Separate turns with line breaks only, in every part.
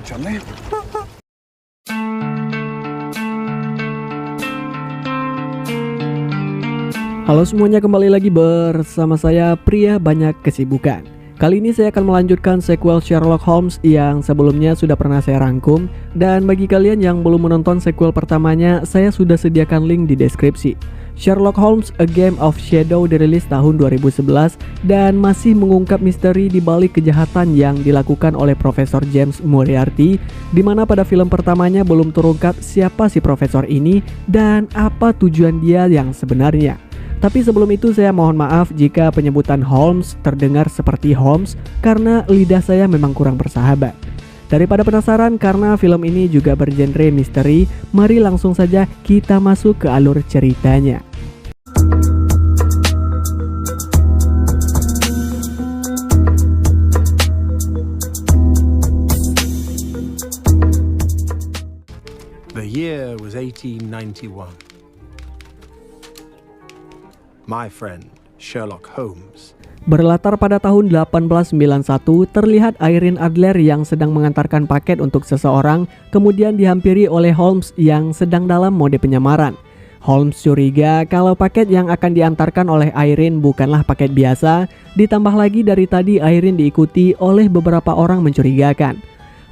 chuẩn đấy.
Halo semuanya, kembali lagi bersama saya Pria Banyak Kesibukan. Kali ini saya akan melanjutkan sequel Sherlock Holmes yang sebelumnya sudah pernah saya rangkum. Dan bagi kalian yang belum menonton sequel pertamanya, saya sudah sediakan link di deskripsi. Sherlock Holmes A Game of Shadow dirilis tahun 2011 dan masih mengungkap misteri di balik kejahatan yang dilakukan oleh Profesor James Moriarty, di mana pada film pertamanya belum terungkap siapa si profesor ini dan apa tujuan dia yang sebenarnya. Tapi sebelum itu saya mohon maaf jika penyebutan Holmes terdengar seperti Holmes karena lidah saya memang kurang bersahabat. Daripada penasaran karena film ini juga bergenre misteri, mari langsung saja kita masuk ke alur ceritanya.
The year was 1891. My friend, Sherlock Holmes.
Berlatar pada tahun 1891, terlihat Irene Adler yang sedang mengantarkan paket untuk seseorang, kemudian dihampiri oleh Holmes yang sedang dalam mode penyamaran. Holmes curiga kalau paket yang akan diantarkan oleh Irene bukanlah paket biasa, ditambah lagi dari tadi Irene diikuti oleh beberapa orang mencurigakan.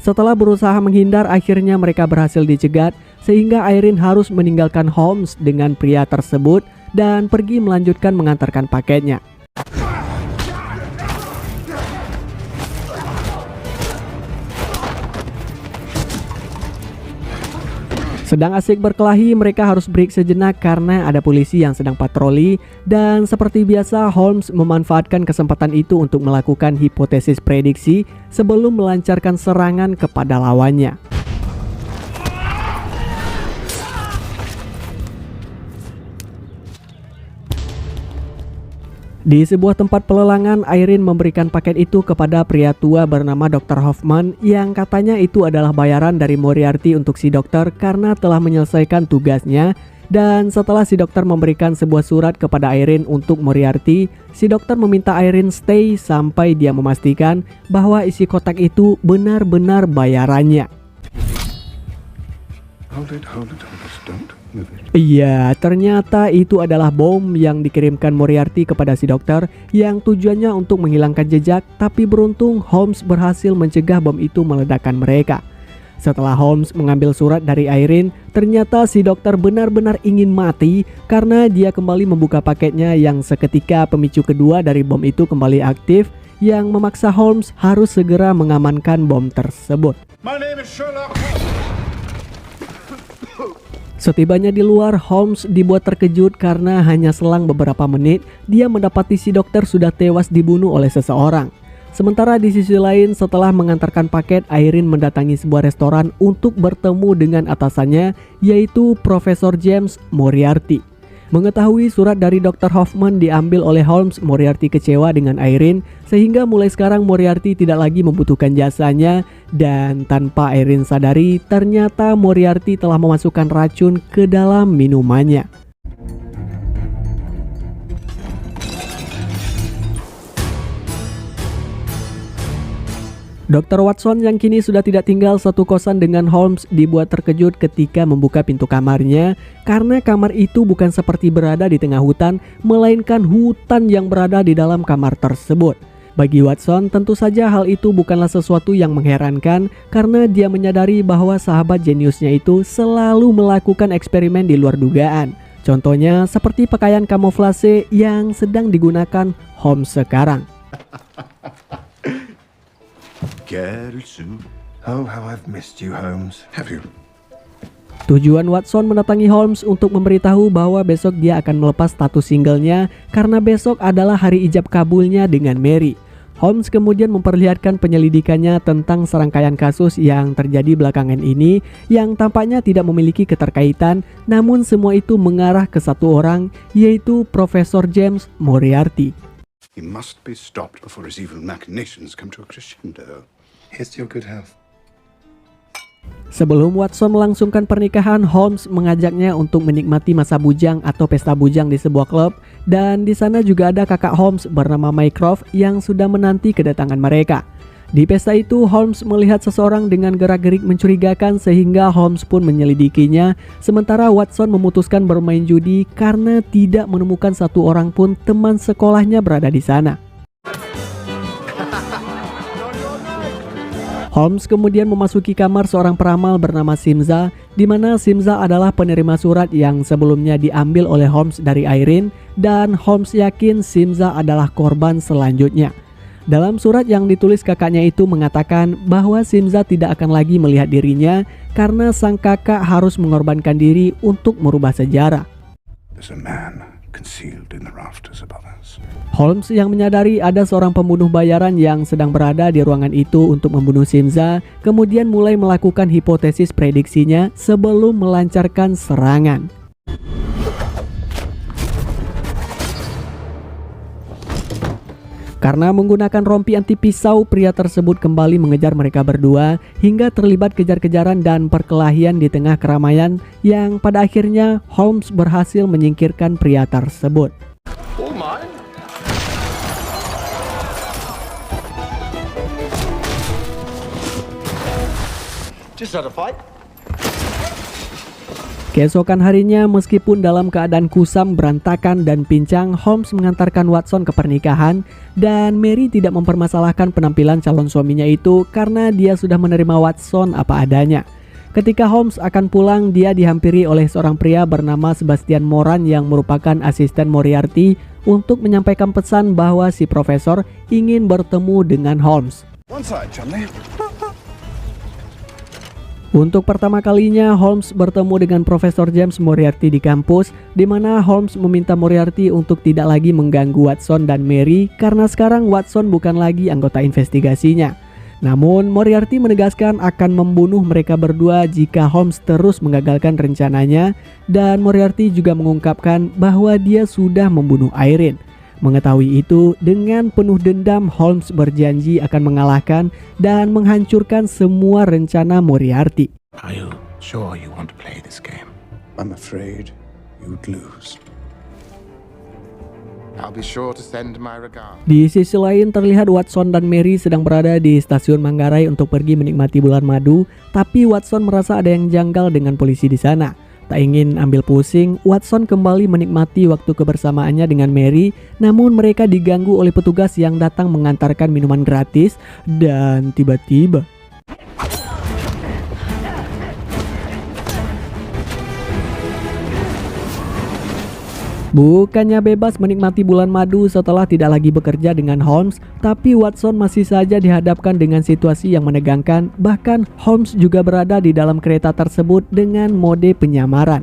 Setelah berusaha menghindar, akhirnya mereka berhasil dicegat, sehingga Irene harus meninggalkan Holmes dengan pria tersebut dan pergi melanjutkan mengantarkan paketnya. Sedang asik berkelahi, mereka harus break sejenak karena ada polisi yang sedang patroli, dan seperti biasa Holmes memanfaatkan kesempatan itu untuk melakukan hipotesis prediksi sebelum melancarkan serangan kepada lawannya. Di sebuah tempat pelelangan, Irene memberikan paket itu kepada pria tua bernama Dr. Hoffman yang katanya itu adalah bayaran dari Moriarty untuk si dokter karena telah menyelesaikan tugasnya. Dan setelah si dokter memberikan sebuah surat kepada Irene untuk Moriarty, si dokter meminta Irene stay sampai dia memastikan bahwa isi kotak itu benar-benar bayarannya.
Hold it, don't move it.
Iya, ternyata itu adalah bom yang dikirimkan Moriarty kepada si dokter yang tujuannya untuk menghilangkan jejak, tapi beruntung Holmes berhasil mencegah bom itu meledakkan mereka. Setelah Holmes mengambil surat dari Irene, ternyata si dokter benar-benar ingin mati karena dia kembali membuka paketnya yang seketika pemicu kedua dari bom itu kembali aktif yang memaksa Holmes harus segera mengamankan bom tersebut.
My name is Sherlock Holmes.
Setibanya di luar, Holmes dibuat terkejut karena hanya selang beberapa menit dia mendapati si dokter sudah tewas dibunuh oleh seseorang. Sementara di sisi lain, setelah mengantarkan paket, Irene mendatangi sebuah restoran untuk bertemu dengan atasannya, yaitu Profesor James Moriarty. Mengetahui surat dari Dr. Hoffman diambil oleh Holmes, Moriarty kecewa dengan Irene, sehingga mulai sekarang Moriarty tidak lagi membutuhkan jasanya, dan tanpa Irene sadari, ternyata Moriarty telah memasukkan racun ke dalam minumannya. Dr. Watson yang kini sudah tidak tinggal satu kosan dengan Holmes dibuat terkejut ketika membuka pintu kamarnya karena kamar itu bukan seperti berada di tengah hutan, melainkan hutan yang berada di dalam kamar tersebut. Bagi Watson, tentu saja hal itu bukanlah sesuatu yang mengherankan karena dia menyadari bahwa sahabat jeniusnya itu selalu melakukan eksperimen di luar dugaan. Contohnya seperti pakaian kamuflase yang sedang digunakan Holmes sekarang.
Oh, how I've missed you, Holmes. Have you?
Tujuan Watson mendatangi Holmes untuk memberitahu bahwa besok dia akan melepas status singlenya karena besok adalah hari ijab kabulnya dengan Mary. Holmes kemudian memperlihatkan penyelidikannya tentang serangkaian kasus yang terjadi belakangan ini yang tampaknya tidak memiliki keterkaitan, namun semua itu mengarah ke satu orang, yaitu Profesor James Moriarty.
He must be stopped before his evil machinations come to a crescendo. Here's to your good health.
Sebelum Watson melangsungkan pernikahan, Holmes mengajaknya untuk menikmati masa bujang atau pesta bujang di sebuah klub, dan di sana juga ada kakak Holmes bernama Mycroft yang sudah menanti kedatangan mereka. Di pesta itu, Holmes melihat seseorang dengan gerak-gerik mencurigakan sehingga Holmes pun menyelidikinya, sementara Watson memutuskan bermain judi karena tidak menemukan satu orang pun teman sekolahnya berada di sana. Holmes kemudian memasuki kamar seorang peramal bernama Simza, di mana Simza adalah penerima surat yang sebelumnya diambil oleh Holmes dari Irene, dan Holmes yakin Simza adalah korban selanjutnya. Dalam surat yang ditulis kakaknya itu mengatakan bahwa Simza tidak akan lagi melihat dirinya karena sang kakak harus mengorbankan diri untuk merubah sejarah.
There's a man concealed in the rafters above us.
Holmes yang menyadari ada seorang pembunuh bayaran yang sedang berada di ruangan itu untuk membunuh Simza, kemudian mulai melakukan hipotesis prediksinya sebelum melancarkan serangan. Karena menggunakan rompi anti pisau, pria tersebut kembali mengejar mereka berdua hingga terlibat kejar-kejaran dan perkelahian di tengah keramaian yang pada akhirnya Holmes berhasil menyingkirkan pria tersebut. Keesokan harinya, meskipun dalam keadaan kusam, berantakan, dan pincang, Holmes mengantarkan Watson ke pernikahan, dan Mary tidak mempermasalahkan penampilan calon suaminya itu karena dia sudah menerima Watson apa adanya. Ketika Holmes akan pulang, dia dihampiri oleh seorang pria bernama Sebastian Moran yang merupakan asisten Moriarty untuk menyampaikan pesan bahwa si profesor ingin bertemu dengan Holmes.
One side, Chumley.
Untuk pertama kalinya, Holmes bertemu dengan Profesor James Moriarty di kampus, di mana Holmes meminta Moriarty untuk tidak lagi mengganggu Watson dan Mary karena sekarang Watson bukan lagi anggota investigasinya. Namun, Moriarty menegaskan akan membunuh mereka berdua jika Holmes terus menggagalkan rencananya, dan Moriarty juga mengungkapkan bahwa dia sudah membunuh Irene. Mengetahui itu, dengan penuh dendam Holmes berjanji akan mengalahkan dan menghancurkan semua rencana Moriarty.
Are you sure you want to play this game? I'm afraid you'd lose.
I'll be sure to send my regards.
Di sisi lain, terlihat Watson dan Mary sedang berada di stasiun Manggarai untuk pergi menikmati bulan madu, tapi Watson merasa ada yang janggal dengan polisi di sana. Tak ingin ambil pusing, Watson kembali menikmati waktu kebersamaannya dengan Mary, namun mereka diganggu oleh petugas yang datang mengantarkan minuman gratis, dan tiba-tiba bukannya bebas menikmati bulan madu setelah tidak lagi bekerja dengan Holmes, tapi Watson masih saja dihadapkan dengan situasi yang menegangkan. Bahkan Holmes juga berada di dalam kereta tersebut dengan mode penyamaran.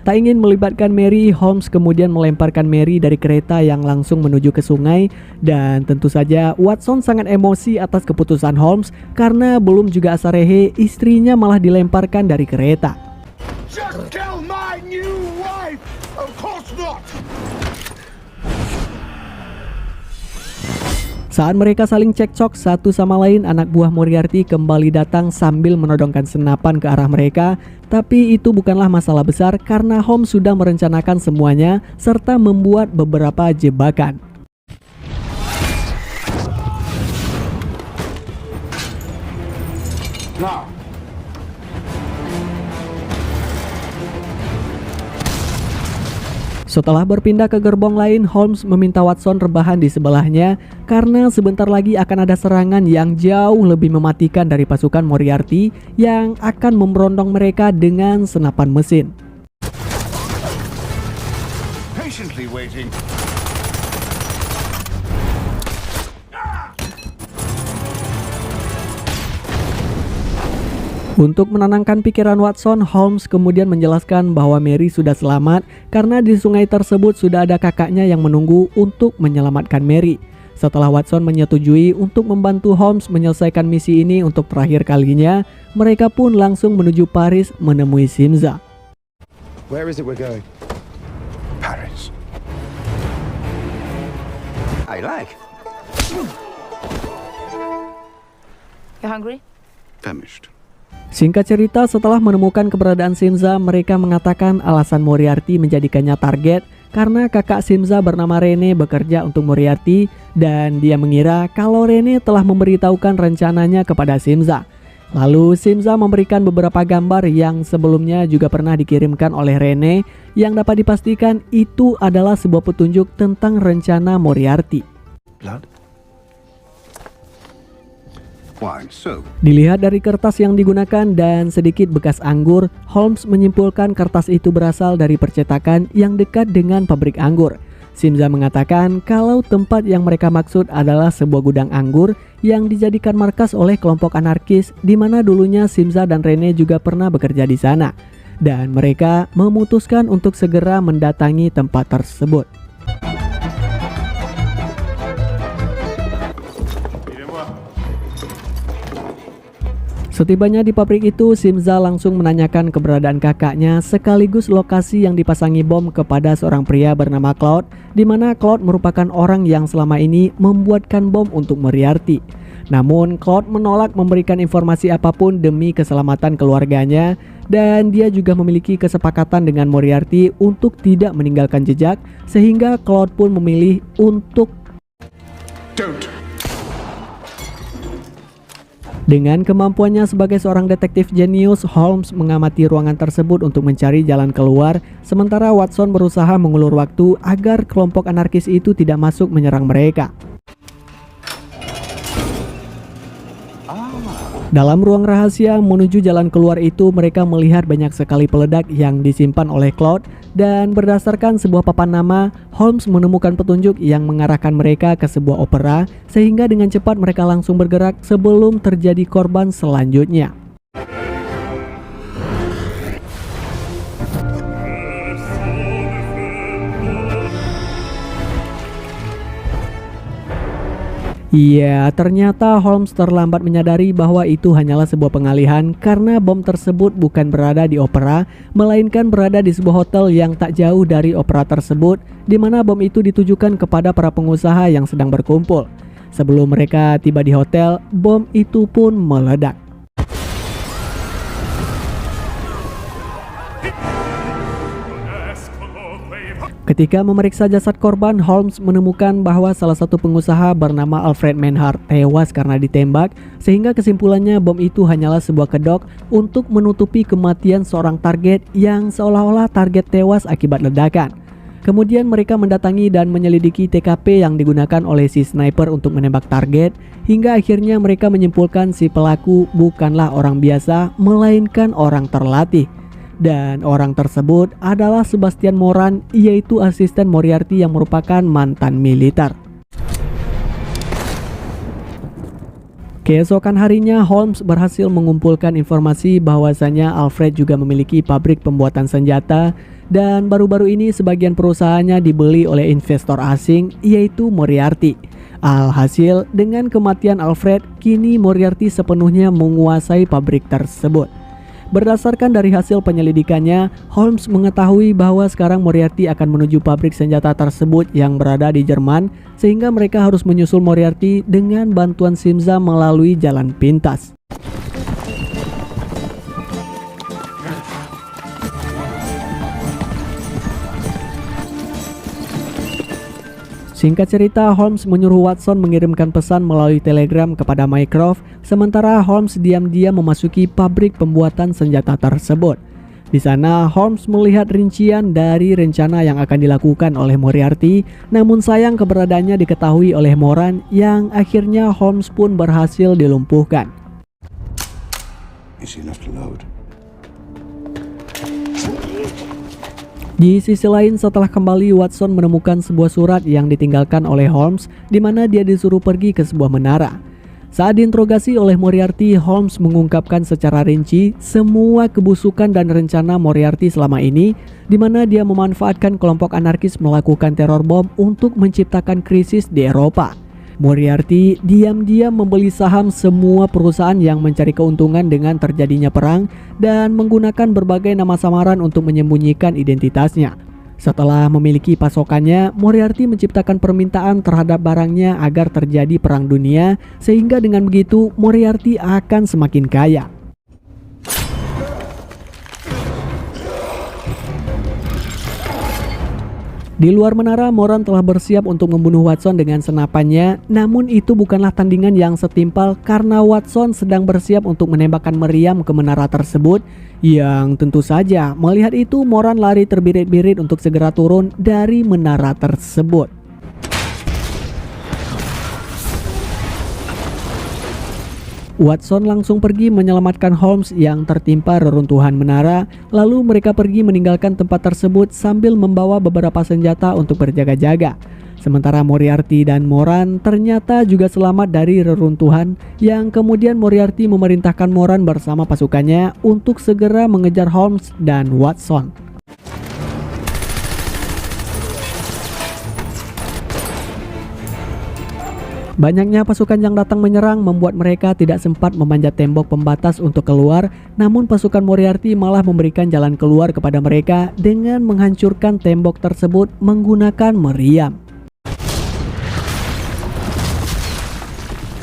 Tak ingin melibatkan Mary, Holmes kemudian melemparkan Mary dari kereta yang langsung menuju ke sungai. Dan tentu saja Watson sangat emosi atas keputusan Holmes karena belum juga asarehe, istrinya malah dilemparkan dari kereta.
Just kill my new wife! Of course not!
Saat mereka saling cekcok satu sama lain, anak buah Moriarty kembali datang sambil menodongkan senapan ke arah mereka. Tapi itu bukanlah masalah besar karena Holmes sudah merencanakan semuanya serta membuat beberapa jebakan.
Now,
setelah berpindah ke gerbong lain, Holmes meminta Watson rebahan di sebelahnya karena sebentar lagi akan ada serangan yang jauh lebih mematikan dari pasukan Moriarty yang akan memberondong mereka dengan senapan mesin.
Patiently waiting.
Untuk menenangkan pikiran Watson, Holmes kemudian menjelaskan bahwa Mary sudah selamat karena di sungai tersebut sudah ada kakaknya yang menunggu untuk menyelamatkan Mary. Setelah Watson menyetujui untuk membantu Holmes menyelesaikan misi ini untuk terakhir kalinya, mereka pun langsung menuju Paris menemui Simza.
Where is it we're going?
Paris.
I like.
You hungry?
Famished.
Singkat cerita, setelah menemukan keberadaan Simza, mereka mengatakan alasan Moriarty menjadikannya target karena kakak Simza bernama Rene bekerja untuk Moriarty dan dia mengira kalau Rene telah memberitahukan rencananya kepada Simza. Lalu Simza memberikan beberapa gambar yang sebelumnya juga pernah dikirimkan oleh Rene yang dapat dipastikan itu adalah sebuah petunjuk tentang rencana Moriarty.
Blood? Why so?
Dilihat dari kertas yang digunakan dan sedikit bekas anggur, Holmes menyimpulkan kertas itu berasal dari percetakan yang dekat dengan pabrik anggur. Simza mengatakan kalau tempat yang mereka maksud adalah sebuah gudang anggur yang dijadikan markas oleh kelompok anarkis di mana dulunya Simza dan Rene juga pernah bekerja di sana. Dan mereka memutuskan untuk segera mendatangi tempat tersebut. Setibanya di pabrik itu, Simza langsung menanyakan keberadaan kakaknya sekaligus lokasi yang dipasangi bom kepada seorang pria bernama Claude, di mana Claude merupakan orang yang selama ini membuatkan bom untuk Moriarty. Namun Claude menolak memberikan informasi apapun demi keselamatan keluarganya dan dia juga memiliki kesepakatan dengan Moriarty untuk tidak meninggalkan jejak sehingga Claude pun memilih untuk
Don't.
Dengan kemampuannya sebagai seorang detektif jenius, Holmes mengamati ruangan tersebut untuk mencari jalan keluar, sementara Watson berusaha mengulur waktu agar kelompok anarkis itu tidak masuk menyerang mereka. Dalam ruang rahasia menuju jalan keluar itu, mereka melihat banyak sekali peledak yang disimpan oleh Claude dan berdasarkan sebuah papan nama, Holmes menemukan petunjuk yang mengarahkan mereka ke sebuah opera sehingga dengan cepat mereka langsung bergerak sebelum terjadi korban selanjutnya. Iya, ternyata Holmes terlambat menyadari bahwa itu hanyalah sebuah pengalihan karena bom tersebut bukan berada di opera, melainkan berada di sebuah hotel yang tak jauh dari opera tersebut, di mana bom itu ditujukan kepada para pengusaha yang sedang berkumpul. Sebelum mereka tiba di hotel, bom itu pun meledak. Ketika memeriksa jasad korban, Holmes menemukan bahwa salah satu pengusaha bernama Alfred Manhart tewas karena ditembak, sehingga kesimpulannya bom itu hanyalah sebuah kedok untuk menutupi kematian seorang target yang seolah-olah target tewas akibat ledakan. Kemudian mereka mendatangi dan menyelidiki TKP yang digunakan oleh si sniper untuk menembak target, hingga akhirnya mereka menyimpulkan si pelaku bukanlah orang biasa, melainkan orang terlatih. Dan orang tersebut adalah Sebastian Moran, yaitu asisten Moriarty yang merupakan mantan militer. Keesokan harinya, Holmes berhasil mengumpulkan informasi bahwasanya Alfred juga memiliki pabrik pembuatan senjata dan baru-baru ini sebagian perusahaannya dibeli oleh investor asing, yaitu Moriarty. Alhasil, dengan kematian Alfred, kini Moriarty sepenuhnya menguasai pabrik tersebut. Berdasarkan dari hasil penyelidikannya, Holmes mengetahui bahwa sekarang Moriarty akan menuju pabrik senjata tersebut yang berada di Jerman, sehingga mereka harus menyusul Moriarty dengan bantuan Simza melalui jalan pintas. Singkat cerita, Holmes menyuruh Watson mengirimkan pesan melalui telegram kepada Mycroft, sementara Holmes diam-diam memasuki pabrik pembuatan senjata tersebut. Di sana, Holmes melihat rincian dari rencana yang akan dilakukan oleh Moriarty, namun sayang keberadaannya diketahui oleh Moran yang akhirnya Holmes pun berhasil dilumpuhkan.
Easy enough to load.
Di sisi lain, setelah kembali, Watson menemukan sebuah surat yang ditinggalkan oleh Holmes di mana dia disuruh pergi ke sebuah menara. Saat diinterogasi oleh Moriarty, Holmes mengungkapkan secara rinci semua kebusukan dan rencana Moriarty selama ini, di mana dia memanfaatkan kelompok anarkis melakukan teror bom untuk menciptakan krisis di Eropa. Moriarty diam-diam membeli saham semua perusahaan yang mencari keuntungan dengan terjadinya perang dan menggunakan berbagai nama samaran untuk menyembunyikan identitasnya. Setelah memiliki pasokannya, Moriarty menciptakan permintaan terhadap barangnya agar terjadi perang dunia, sehingga dengan begitu Moriarty akan semakin kaya. Di luar menara, Moran telah bersiap untuk membunuh Watson dengan senapannya, namun itu bukanlah tandingan yang setimpal karena Watson sedang bersiap untuk menembakkan meriam ke menara tersebut, yang tentu saja melihat itu Moran lari terbirit-birit untuk segera turun dari menara tersebut. Watson langsung pergi menyelamatkan Holmes yang tertimpa reruntuhan menara, lalu mereka pergi meninggalkan tempat tersebut sambil membawa beberapa senjata untuk berjaga-jaga. Sementara Moriarty dan Moran ternyata juga selamat dari reruntuhan, yang kemudian Moriarty memerintahkan Moran bersama pasukannya untuk segera mengejar Holmes dan Watson. Banyaknya pasukan yang datang menyerang membuat mereka tidak sempat memanjat tembok pembatas untuk keluar, namun pasukan Moriarty malah memberikan jalan keluar kepada mereka dengan menghancurkan tembok tersebut menggunakan meriam.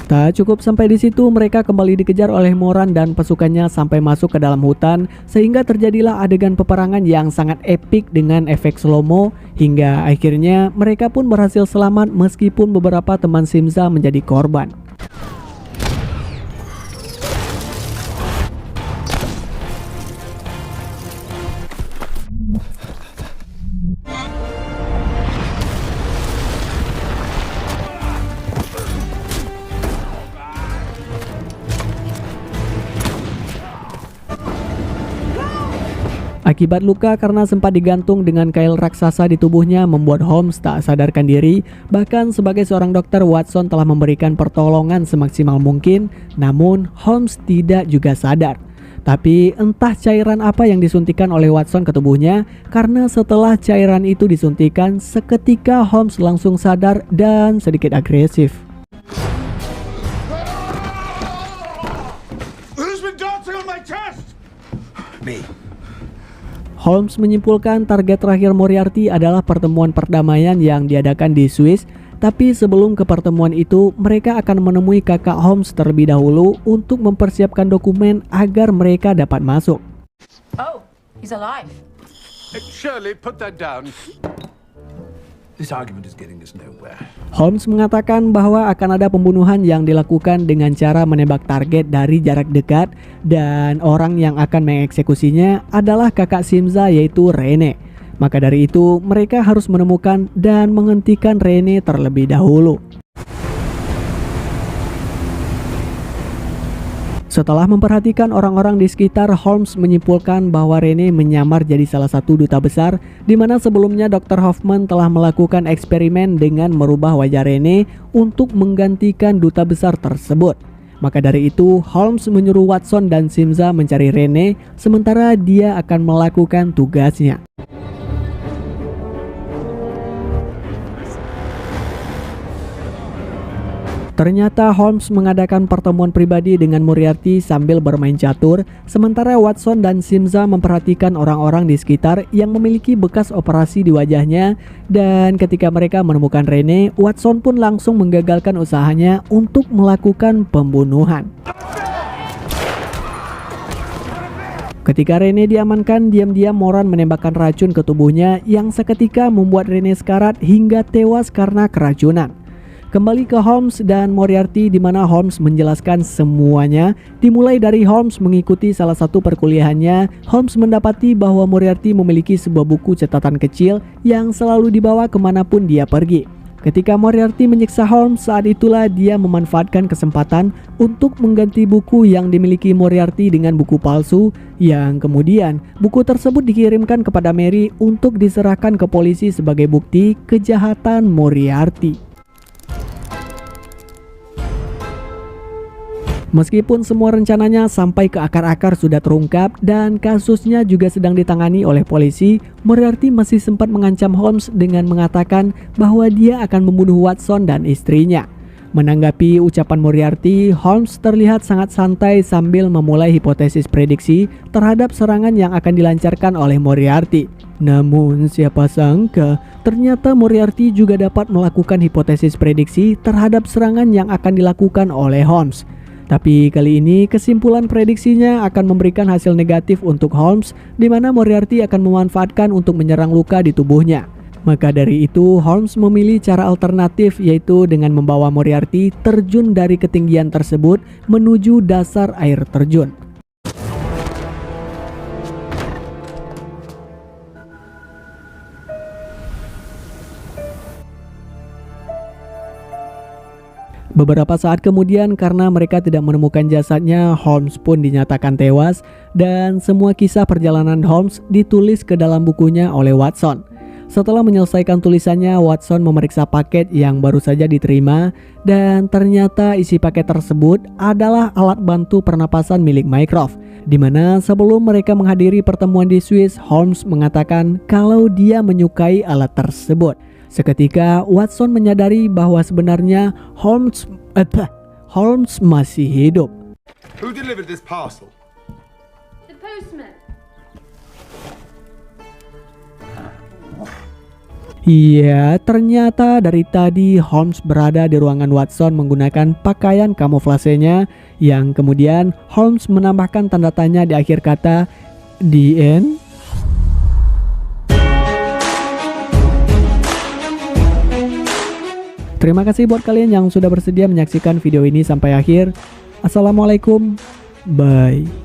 Tak cukup sampai di situ, mereka kembali dikejar oleh Moran dan pasukannya sampai masuk ke dalam hutan, sehingga terjadilah adegan peperangan yang sangat epik dengan efek slow-mo, hingga akhirnya mereka pun berhasil selamat meskipun beberapa teman Simza menjadi korban. Akibat luka karena sempat digantung dengan kail raksasa di tubuhnya membuat Holmes tak sadarkan diri. Bahkan sebagai seorang dokter, Watson telah memberikan pertolongan semaksimal mungkin, namun Holmes tidak juga sadar. Tapi entah cairan apa yang disuntikan oleh Watson ke tubuhnya, karena setelah cairan itu disuntikan, seketika Holmes langsung sadar dan sedikit agresif.
Who's been dancing on my chest?
Me.
Holmes menyimpulkan target terakhir Moriarty adalah pertemuan perdamaian yang diadakan di Swiss, tapi sebelum ke pertemuan itu, mereka akan menemui kakak Holmes terlebih dahulu untuk mempersiapkan dokumen agar mereka dapat masuk.
Oh, he's alive.
Shirley, put that down. This argument is getting us nowhere.
Holmes mengatakan bahwa akan ada pembunuhan yang dilakukan dengan cara menembak target dari jarak dekat, dan orang yang akan mengeksekusinya adalah kakak Simza, yaitu Rene. Maka dari itu mereka harus menemukan dan menghentikan Rene terlebih dahulu. Setelah memperhatikan orang-orang di sekitar, Holmes menyimpulkan bahwa Rene menyamar jadi salah satu duta besar, di mana sebelumnya Dr. Hoffman telah melakukan eksperimen dengan merubah wajah Rene untuk menggantikan duta besar tersebut. Maka dari itu, Holmes menyuruh Watson dan Simza mencari Rene, sementara dia akan melakukan tugasnya. Ternyata Holmes mengadakan pertemuan pribadi dengan Moriarty sambil bermain catur, sementara Watson dan Simza memperhatikan orang-orang di sekitar yang memiliki bekas operasi di wajahnya, dan ketika mereka menemukan Rene, Watson pun langsung menggagalkan usahanya untuk melakukan pembunuhan. Ketika Rene diamankan, diam-diam Moran menembakkan racun ke tubuhnya yang seketika membuat Rene sekarat hingga tewas karena keracunan. Kembali ke Holmes dan Moriarty, di mana Holmes menjelaskan semuanya. Dimulai dari Holmes mengikuti salah satu perkuliahannya, Holmes mendapati bahwa Moriarty memiliki sebuah buku catatan kecil yang selalu dibawa kemanapun dia pergi. Ketika Moriarty menyiksa Holmes, saat itulah dia memanfaatkan kesempatan untuk mengganti buku yang dimiliki Moriarty dengan buku palsu, yang kemudian buku tersebut dikirimkan kepada Mary untuk diserahkan ke polisi sebagai bukti kejahatan Moriarty. Meskipun semua rencananya sampai ke akar-akar sudah terungkap dan kasusnya juga sedang ditangani oleh polisi, Moriarty masih sempat mengancam Holmes dengan mengatakan bahwa dia akan membunuh Watson dan istrinya. Menanggapi ucapan Moriarty, Holmes terlihat sangat santai sambil memulai hipotesis prediksi terhadap serangan yang akan dilancarkan oleh Moriarty. Namun siapa sangka, ternyata Moriarty juga dapat melakukan hipotesis prediksi terhadap serangan yang akan dilakukan oleh Holmes. Tapi kali ini kesimpulan prediksinya akan memberikan hasil negatif untuk Holmes, di mana Moriarty akan memanfaatkan untuk menyerang luka di tubuhnya. Maka dari itu, Holmes memilih cara alternatif, yaitu dengan membawa Moriarty terjun dari ketinggian tersebut menuju dasar air terjun. Beberapa saat kemudian, karena mereka tidak menemukan jasadnya, Holmes pun dinyatakan tewas dan semua kisah perjalanan Holmes ditulis ke dalam bukunya oleh Watson. Setelah menyelesaikan tulisannya, Watson memeriksa paket yang baru saja diterima dan ternyata isi paket tersebut adalah alat bantu pernapasan milik Mycroft, di mana sebelum mereka menghadiri pertemuan di Swiss, Holmes mengatakan kalau dia menyukai alat tersebut. Seketika Watson menyadari bahwa sebenarnya Holmes masih hidup.
Who delivered this parcel?
The postman.
Iya, ternyata dari tadi Holmes berada di ruangan Watson menggunakan pakaian kamuflasenya, yang kemudian Holmes menambahkan tanda tanya di akhir kata "The End". Terima kasih buat kalian yang sudah bersedia menyaksikan video ini sampai akhir. Assalamualaikum, bye.